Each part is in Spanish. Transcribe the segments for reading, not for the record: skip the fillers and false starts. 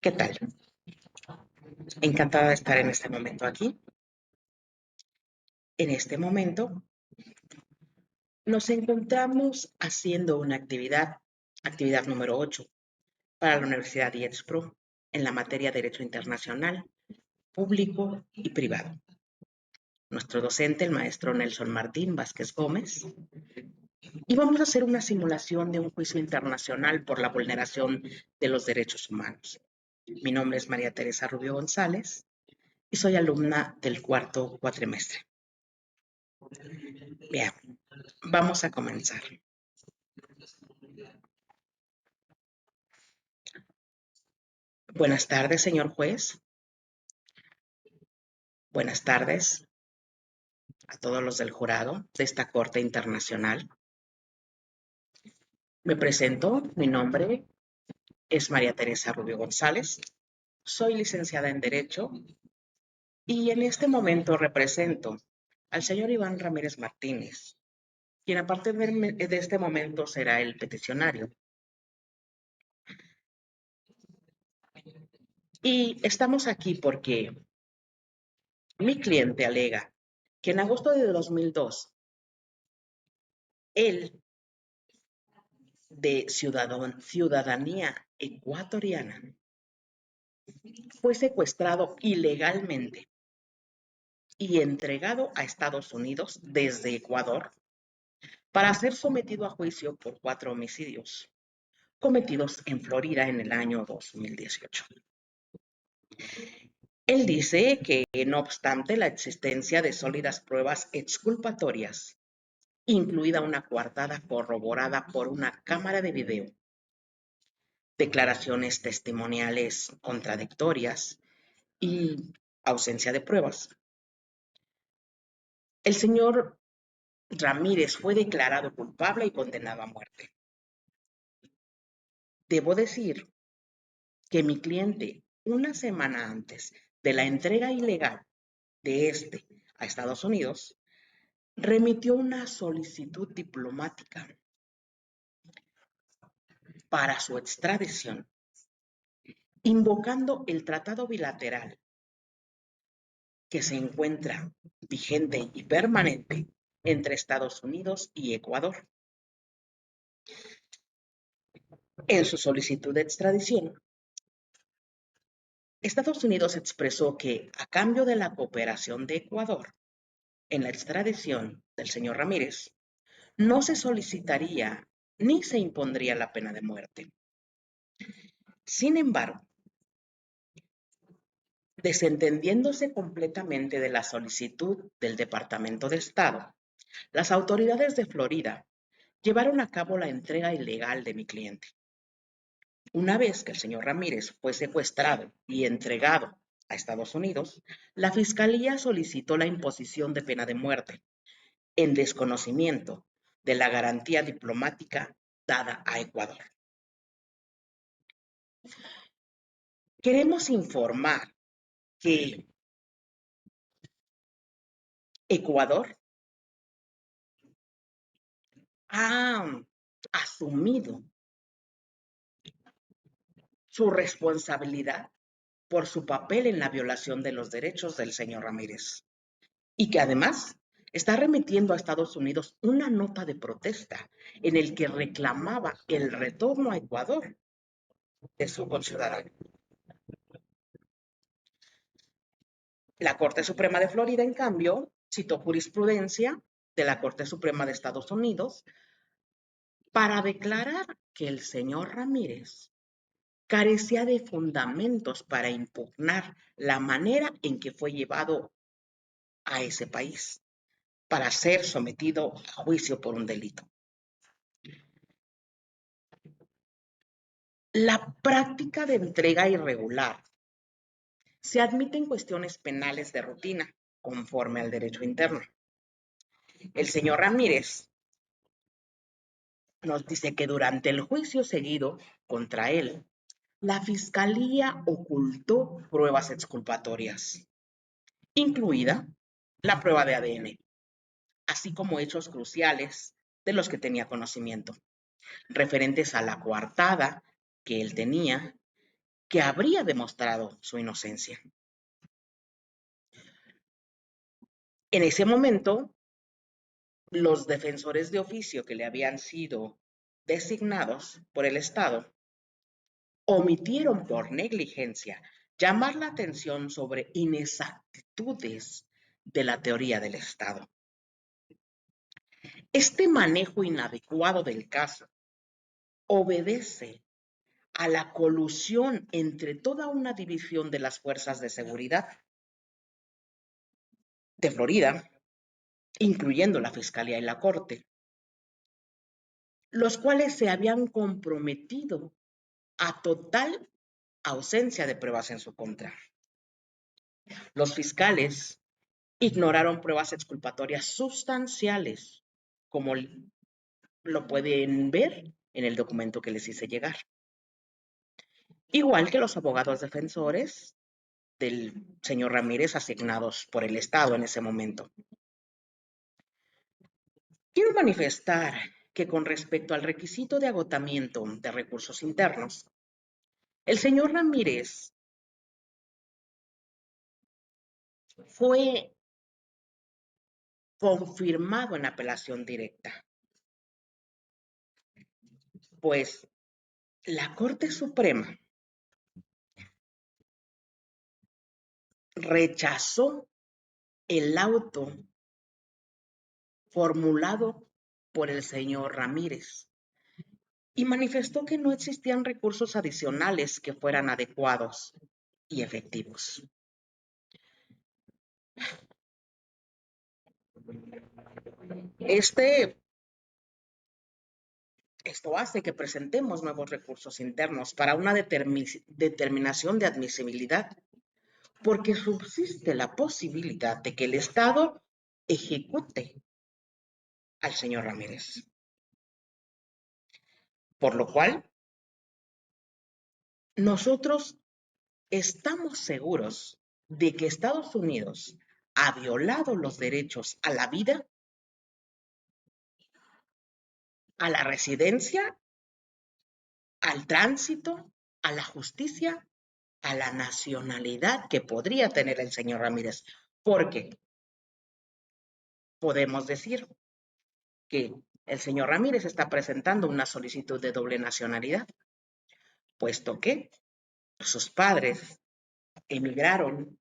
¿Qué tal? Encantada de estar en este momento aquí. En este momento nos encontramos haciendo una actividad número 8, para la Universidad IEDSPRO en la materia Derecho Internacional, Público y Privado. Nuestro docente, el maestro Nelson Martín Vázquez Gómez, y vamos a hacer una simulación de un juicio internacional por la vulneración de los derechos humanos. Mi nombre es María Teresa Rubio González y soy alumna del cuarto cuatrimestre. Bien, vamos a comenzar. Buenas tardes, señor juez. Buenas tardes a todos los del jurado de esta Corte Internacional. Me presento, mi nombre es María Teresa Rubio González. Soy licenciada en Derecho y en este momento represento al señor Iván Ramírez Martínez, quien a partir de este momento será el peticionario. Y estamos aquí porque mi cliente alega que en agosto de 2002, él, de ciudadanía ecuatoriana, fue secuestrado ilegalmente y entregado a Estados Unidos desde Ecuador para ser sometido a juicio por 4 homicidios cometidos en Florida en el año 2018. Él dice que, no obstante la existencia de sólidas pruebas exculpatorias, incluida una coartada corroborada por una cámara de video, declaraciones testimoniales contradictorias y ausencia de pruebas, el señor Ramírez fue declarado culpable y condenado a muerte. Debo decir que mi cliente, una semana antes de la entrega ilegal de a Estados Unidos, remitió una solicitud diplomática para su extradición, invocando el tratado bilateral que se encuentra vigente y permanente entre Estados Unidos y Ecuador. En su solicitud de extradición, Estados Unidos expresó que, a cambio de la cooperación de Ecuador en la extradición del señor Ramírez, no se solicitaría ni se impondría la pena de muerte. Sin embargo, desentendiéndose completamente de la solicitud del Departamento de Estado, las autoridades de Florida llevaron a cabo la entrega ilegal de mi cliente. Una vez que el señor Ramírez fue secuestrado y entregado a Estados Unidos, la Fiscalía solicitó la imposición de pena de muerte, en desconocimiento de la garantía diplomática dada a Ecuador. Queremos informar que Ecuador ha asumido su responsabilidad por su papel en la violación de los derechos del señor Ramírez y que además está remitiendo a Estados Unidos una nota de protesta en el que reclamaba el retorno a Ecuador de su conciudadano. La Corte Suprema de Florida, en cambio, citó jurisprudencia de la Corte Suprema de Estados Unidos para declarar que el señor Ramírez carecía de fundamentos para impugnar la manera en que fue llevado a ese país para ser sometido a juicio por un delito. La práctica de entrega irregular se admite en cuestiones penales de rutina, conforme al derecho interno. El señor Ramírez nos dice que durante el juicio seguido contra él, la Fiscalía ocultó pruebas exculpatorias, incluida la prueba de ADN, así como hechos cruciales de los que tenía conocimiento. referentes a la coartada que él tenía, que habría demostrado su inocencia. En ese momento, los defensores de oficio que le habían sido designados por el Estado omitieron por negligencia llamar la atención sobre inexactitudes de la teoría del Estado. Este manejo inadecuado del caso obedece a la colusión entre toda una división de las fuerzas de seguridad de Florida, incluyendo la Fiscalía y la Corte, los cuales se habían comprometido a total ausencia de pruebas en su contra. Los fiscales ignoraron pruebas exculpatorias sustanciales, como lo pueden ver en el documento que les hice llegar. Igual que los abogados defensores del señor Ramírez asignados por el Estado en ese momento. Quiero manifestar que con respecto al requisito de agotamiento de recursos internos, el señor Ramírez fue confirmado en apelación directa, pues la Corte Suprema rechazó el auto formulado por el señor Ramírez y manifestó que no existían recursos adicionales que fueran adecuados y efectivos. Esto hace que presentemos nuevos recursos internos para una determinación de admisibilidad, porque subsiste la posibilidad de que el Estado ejecute al señor Ramírez. Por lo cual, nosotros estamos seguros de que Estados Unidos ha violado los derechos a la vida, a la residencia, al tránsito, a la justicia, a la nacionalidad que podría tener el señor Ramírez. Porque podemos decir que el señor Ramírez está presentando una solicitud de doble nacionalidad, puesto que sus padres emigraron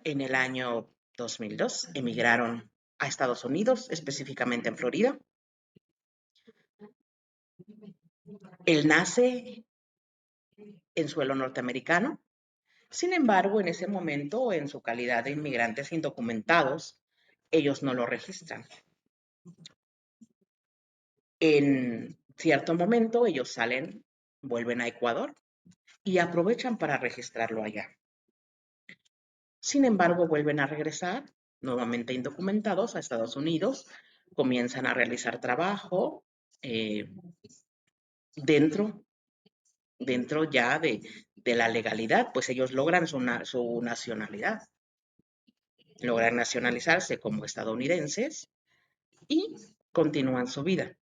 en el año 2002, emigraron a Estados Unidos, específicamente en Florida. Él nace en suelo norteamericano. Sin embargo, en ese momento, en su calidad de inmigrantes indocumentados, ellos no lo registran. En cierto momento, ellos salen, vuelven a Ecuador y aprovechan para registrarlo allá. Sin embargo, vuelven a regresar, nuevamente indocumentados, a Estados Unidos, comienzan a realizar trabajo dentro ya de la legalidad, pues ellos logran su nacionalidad, logran nacionalizarse como estadounidenses y continúan su vida.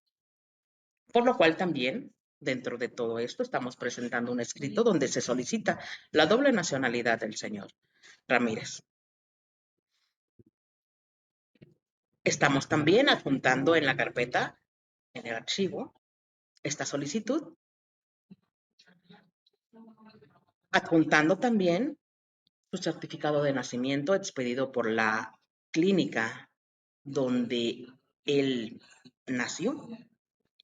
Por lo cual también, dentro de todo esto, estamos presentando un escrito donde se solicita la doble nacionalidad del señor Ramírez. Estamos también adjuntando en la carpeta, en el archivo, esta solicitud, adjuntando también su certificado de nacimiento expedido por la clínica donde él nació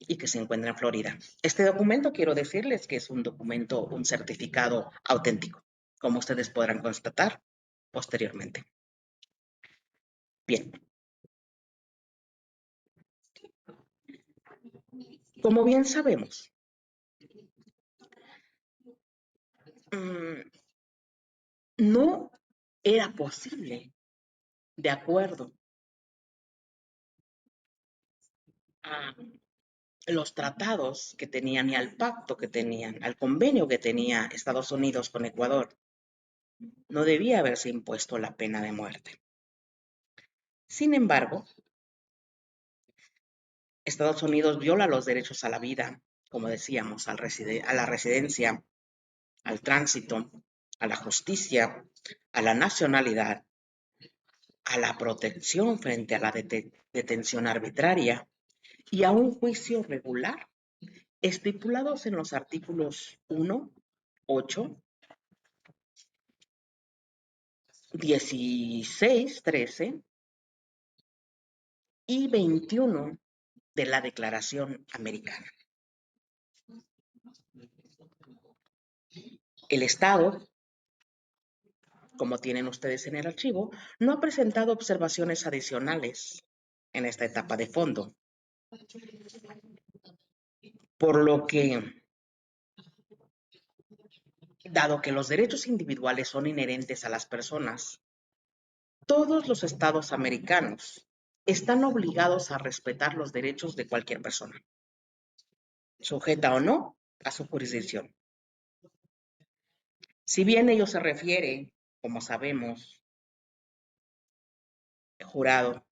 y que se encuentra en Florida. Este documento quiero decirles que es un documento, un certificado auténtico, como ustedes podrán constatar posteriormente. Bien. Como bien sabemos, no era posible, de acuerdo a los tratados que tenían y al pacto que tenían, al convenio que tenía Estados Unidos con Ecuador, no debía haberse impuesto la pena de muerte. Sin embargo, Estados Unidos viola los derechos a la vida, como decíamos, a la residencia, al tránsito, a la justicia, a la nacionalidad, a la protección frente a la detención arbitraria y a un juicio regular, estipulados en los artículos 1, 8, 16, 13 y 21 de la Declaración Americana. El Estado, como tienen ustedes en el archivo, no ha presentado observaciones adicionales en esta etapa de fondo, por lo que, dado que los derechos individuales son inherentes a las personas, todos los estados americanos están obligados a respetar los derechos de cualquier persona, sujeta o no a su jurisdicción. Si bien ello se refiere, como sabemos, jurado,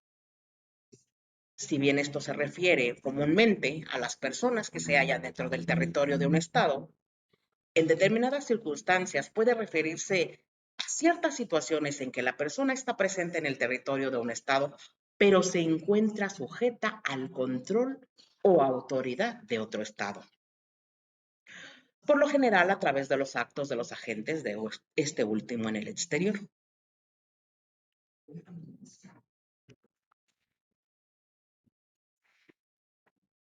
si bien esto se refiere comúnmente a las personas que se hallan dentro del territorio de un estado, en determinadas circunstancias puede referirse a ciertas situaciones en que la persona está presente en el territorio de un estado, pero se encuentra sujeta al control o autoridad de otro estado. Por lo general, a través de los actos de los agentes de este último en el exterior.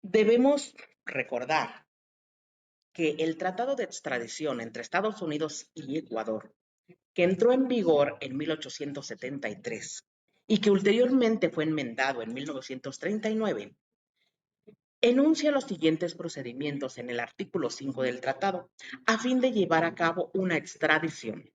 Debemos recordar que el Tratado de Extradición entre Estados Unidos y Ecuador, que entró en vigor en 1873 y que ulteriormente fue enmendado en 1939, enuncia los siguientes procedimientos en el artículo 5 del tratado a fin de llevar a cabo una extradición.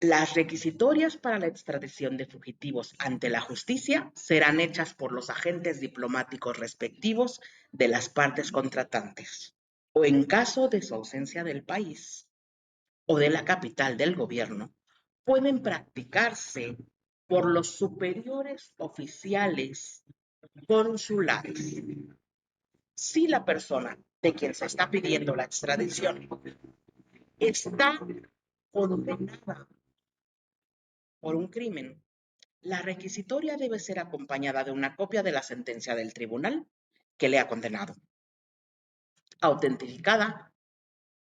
Las requisitorias para la extradición de fugitivos ante la justicia serán hechas por los agentes diplomáticos respectivos de las partes contratantes, o en caso de su ausencia del país o de la capital del gobierno, pueden practicarse por los superiores oficiales consulares. Si la persona de quien se está pidiendo la extradición está condenada por un crimen, la requisitoria debe ser acompañada de una copia de la sentencia del tribunal que le ha condenado, autentificada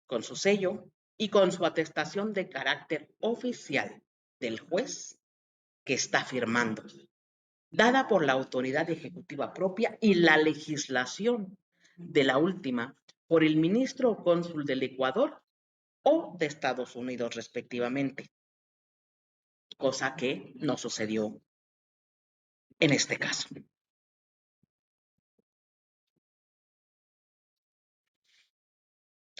con su sello y con su atestación de carácter oficial del juez que está firmando, dada por la autoridad ejecutiva propia y la legislación de la última por el ministro o cónsul del Ecuador o de Estados Unidos respectivamente, cosa que no sucedió en este caso.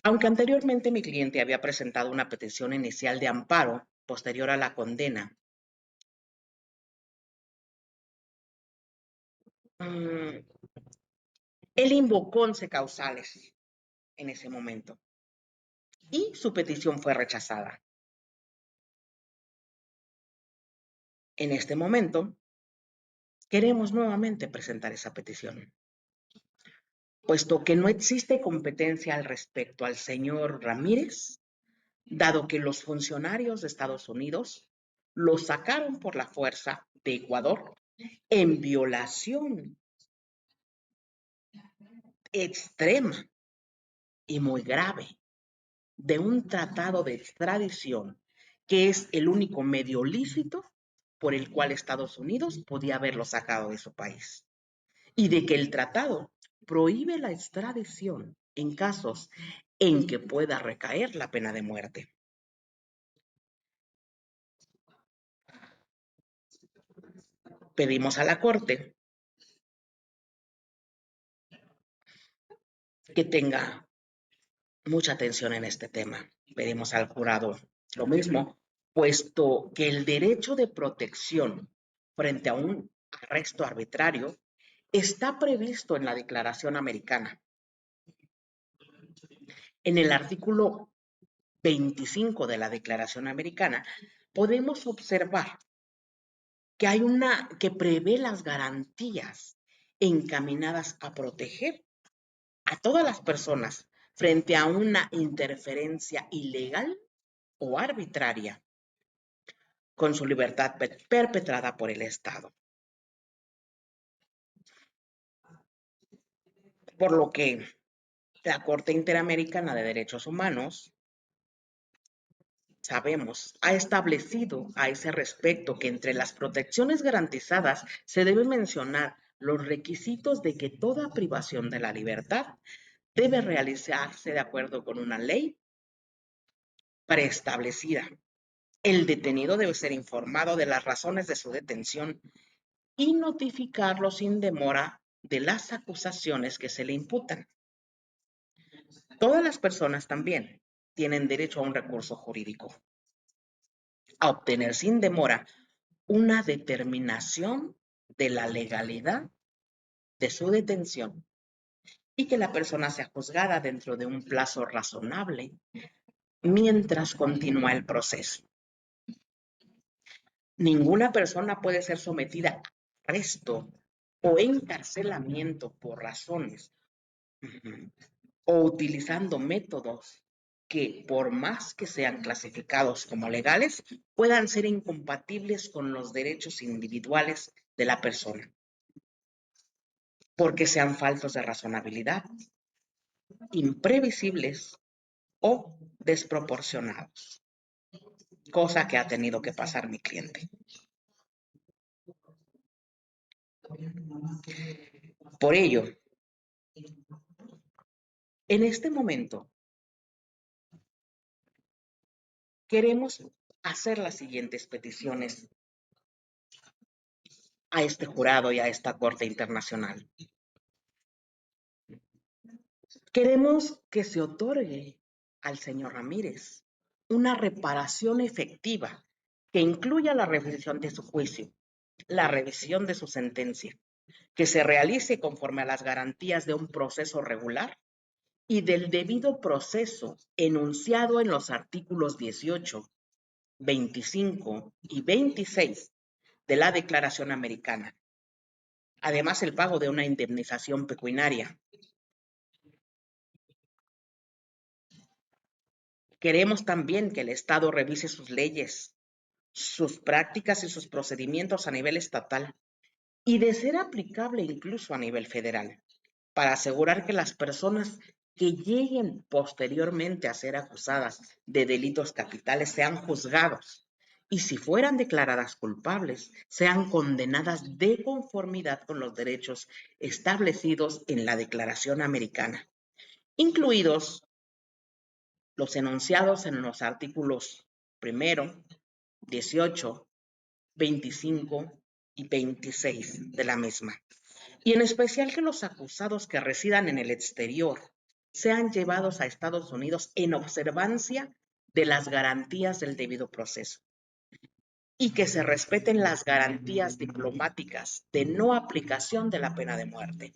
Aunque anteriormente mi cliente había presentado una petición inicial de amparo posterior a la condena, él invocó 11 causales en ese momento y su petición fue rechazada. En este momento, queremos nuevamente presentar esa petición, puesto que no existe competencia al respecto al señor Ramírez, dado que los funcionarios de Estados Unidos lo sacaron por la fuerza de Ecuador en violación extrema y muy grave de un tratado de extradición que es el único medio lícito por el cual Estados Unidos podía haberlo sacado de su país, y de que el tratado prohíbe la extradición en casos en que pueda recaer la pena de muerte. Pedimos a la Corte que tenga mucha atención en este tema. Pedimos al jurado lo mismo, puesto que el derecho de protección frente a un arresto arbitrario está previsto en la Declaración Americana. En el artículo 25 de la Declaración Americana podemos observar que hay que prevé las garantías encaminadas a proteger a todas las personas frente a una interferencia ilegal o arbitraria con su libertad perpetrada por el Estado. Por lo que la Corte Interamericana de Derechos Humanos, sabemos, ha establecido a ese respecto que entre las protecciones garantizadas se debe mencionar los requisitos de que toda privación de la libertad debe realizarse de acuerdo con una ley preestablecida. El detenido debe ser informado de las razones de su detención y notificarlo sin demora de las acusaciones que se le imputan. Todas las personas también tienen derecho a un recurso jurídico, a obtener sin demora una determinación de la legalidad de su detención y que la persona sea juzgada dentro de un plazo razonable mientras continúa el proceso. Ninguna persona puede ser sometida a arresto o encarcelamiento por razones o utilizando métodos que, por más que sean clasificados como legales, puedan ser incompatibles con los derechos individuales de la persona, porque sean faltos de razonabilidad, imprevisibles o desproporcionados, cosa que ha tenido que pasar mi cliente. Por ello, en este momento, queremos hacer las siguientes peticiones a este jurado y a esta Corte Internacional. Queremos que se otorgue al señor Ramírez una reparación efectiva que incluya la revisión de su juicio, la revisión de su sentencia, que se realice conforme a las garantías de un proceso regular y del debido proceso enunciado en los artículos 18, 25 y 26 de la Declaración Americana. Además, el pago de una indemnización pecuniaria. Queremos también que el Estado revise sus leyes, sus prácticas y sus procedimientos a nivel estatal y, de ser aplicable, incluso a nivel federal, para asegurar que las personas que lleguen posteriormente a ser acusadas de delitos capitales sean juzgados y, si fueran declaradas culpables, sean condenadas de conformidad con los derechos establecidos en la Declaración Americana, incluidos los enunciados en los artículos 1, 18, 25 y 26 de la misma. Y en especial que los acusados que residan en el exterior sean llevados a Estados Unidos en observancia de las garantías del debido proceso y que se respeten las garantías diplomáticas de no aplicación de la pena de muerte.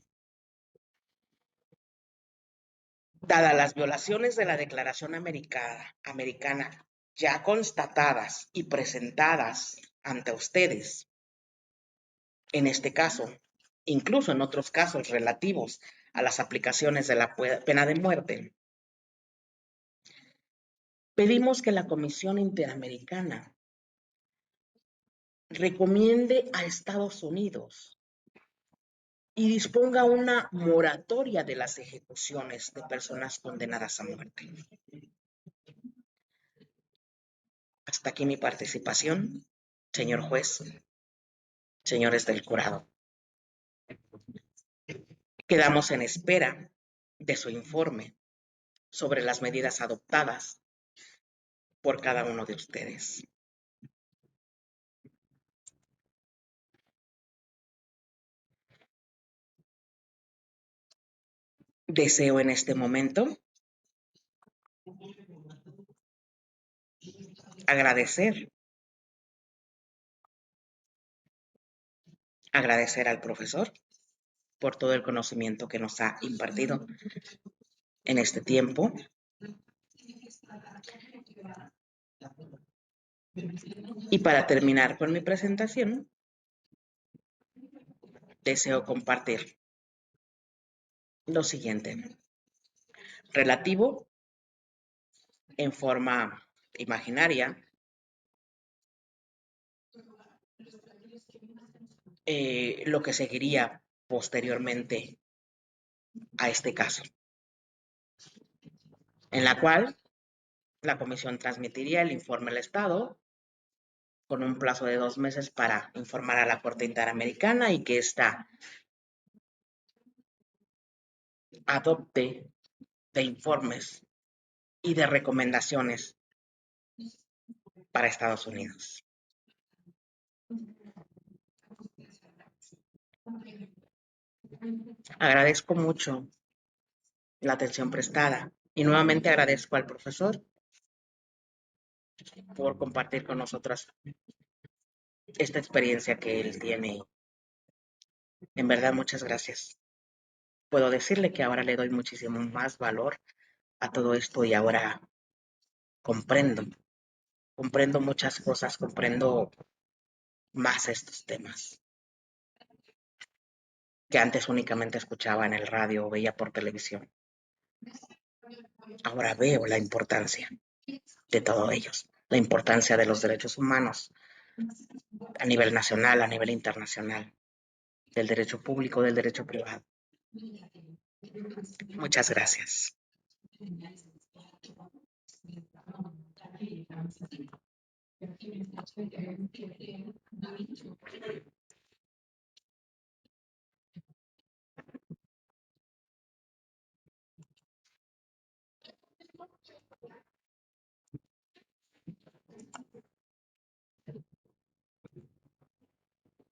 Dadas las violaciones de la Declaración Americana ya constatadas y presentadas ante ustedes, en este caso, incluso en otros casos relativos a las aplicaciones de la pena de muerte, pedimos que la Comisión Interamericana recomiende a Estados Unidos y disponga una moratoria de las ejecuciones de personas condenadas a muerte. Hasta aquí mi participación, señor juez, señores del jurado. Quedamos en espera de su informe sobre las medidas adoptadas por cada uno de ustedes. Deseo en este momento agradecer al profesor por todo el conocimiento que nos ha impartido en este tiempo. Y para terminar con mi presentación, deseo compartir lo siguiente, relativo en forma imaginaria, lo que seguiría posteriormente a este caso, en la cual la comisión transmitiría el informe al Estado con un plazo de 2 meses para informar a la Corte Interamericana y que ésta adopte de informes y de recomendaciones para Estados Unidos. Agradezco mucho la atención prestada y nuevamente agradezco al profesor por compartir con nosotras esta experiencia que él tiene. En verdad, muchas gracias. Puedo decirle que ahora le doy muchísimo más valor a todo esto y ahora comprendo, comprendo muchas cosas, comprendo más estos temas que antes únicamente escuchaba en el radio o veía por televisión. Ahora veo la importancia de todos ellos, la importancia de los derechos humanos a nivel nacional, a nivel internacional, del derecho público, del derecho privado. Muchas gracias.